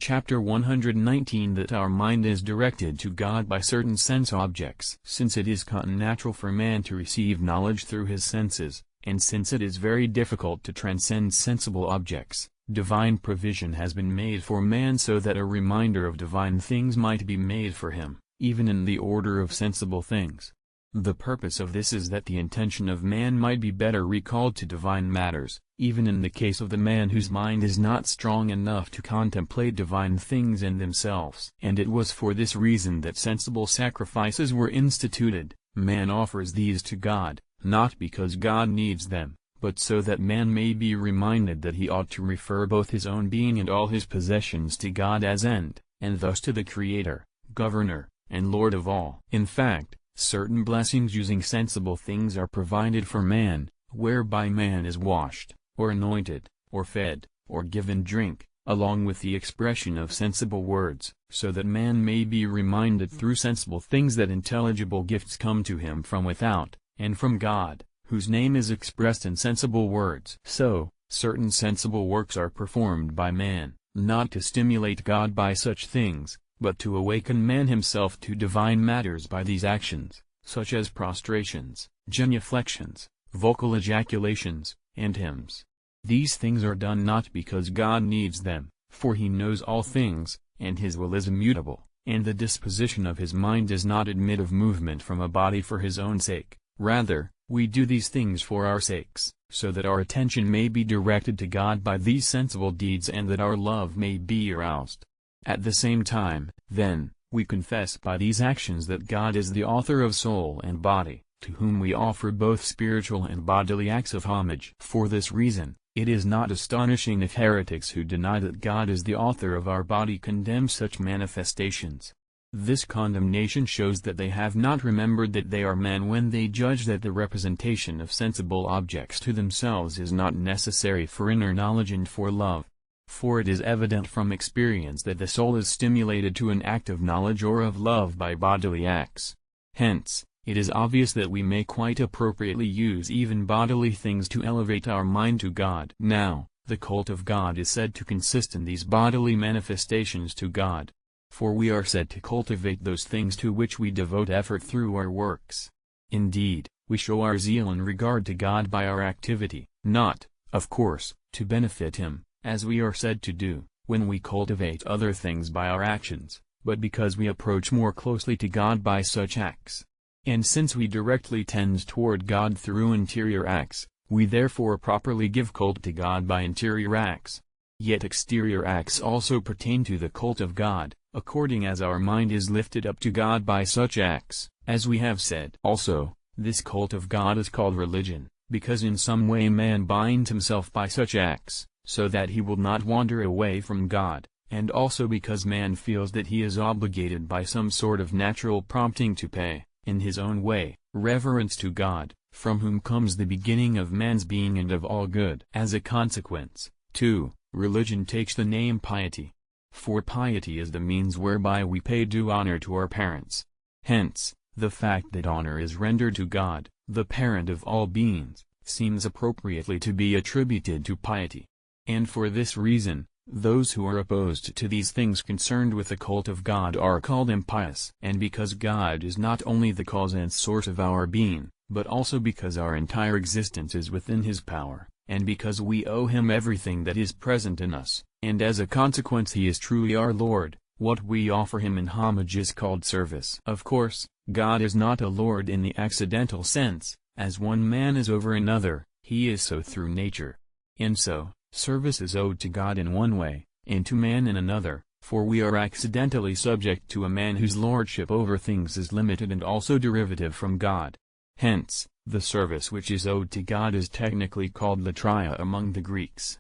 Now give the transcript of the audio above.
Chapter 119 That our mind is directed to God by certain sense objects. Since it is natural for man to receive knowledge through his senses, and since it is very difficult to transcend sensible objects, divine provision has been made for man so that a reminder of divine things might be made for him, even in the order of sensible things. The purpose of this is that the intention of man might be better recalled to divine matters, even in the case of the man whose mind is not strong enough to contemplate divine things in themselves. And it was for this reason that sensible sacrifices were instituted. Man offers these to God, not because God needs them, but so that man may be reminded that he ought to refer both his own being and all his possessions to God as end, and thus to the Creator, Governor, and Lord of all. In fact, certain blessings using sensible things are provided for man, whereby man is washed, or anointed, or fed, or given drink, along with the expression of sensible words, so that man may be reminded through sensible things that intelligible gifts come to him from without, and from God, whose name is expressed in sensible words. So, certain sensible works are performed by man, not to stimulate God by such things, but to awaken man himself to divine matters by these actions, such as prostrations, genuflections, vocal ejaculations, and hymns. These things are done not because God needs them, for he knows all things, and his will is immutable, and the disposition of his mind does not admit of movement from a body for his own sake. Rather, we do these things for our sakes, so that our attention may be directed to God by these sensible deeds and that our love may be aroused. At the same time, then, we confess by these actions that God is the author of soul and body, to whom we offer both spiritual and bodily acts of homage. For this reason, it is not astonishing if heretics who deny that God is the author of our body condemn such manifestations. This condemnation shows that they have not remembered that they are men when they judge that the representation of sensible objects to themselves is not necessary for inner knowledge and for love. For it is evident from experience that the soul is stimulated to an act of knowledge or of love by bodily acts. Hence, it is obvious that we may quite appropriately use even bodily things to elevate our mind to God. Now, the cult of God is said to consist in these bodily manifestations to God. For we are said to cultivate those things to which we devote effort through our works. Indeed, we show our zeal and regard to God by our activity, not, of course, to benefit him, as we are said to do, when we cultivate other things by our actions, but because we approach more closely to God by such acts. And since we directly tend toward God through interior acts, we therefore properly give cult to God by interior acts. Yet exterior acts also pertain to the cult of God, according as our mind is lifted up to God by such acts. As we have said also, this cult of God is called religion, because in some way man binds himself by such acts, so that he will not wander away from God, and also because man feels that he is obligated by some sort of natural prompting to pay, in his own way, reverence to God, from whom comes the beginning of man's being and of all good. As a consequence, too, religion takes the name piety. For piety is the means whereby we pay due honor to our parents. Hence, the fact that honor is rendered to God, the parent of all beings, seems appropriately to be attributed to piety. And for this reason, those who are opposed to these things concerned with the cult of God are called impious. And because God is not only the cause and source of our being, but also because our entire existence is within his power, and because we owe him everything that is present in us, and as a consequence he is truly our Lord, what we offer him in homage is called service. Of course, God is not a Lord in the accidental sense, as one man is over another, he is so through nature. And so, service is owed to God in one way, and to man in another, for we are accidentally subject to a man whose lordship over things is limited and also derivative from God. Hence, the service which is owed to God is technically called latria among the Greeks.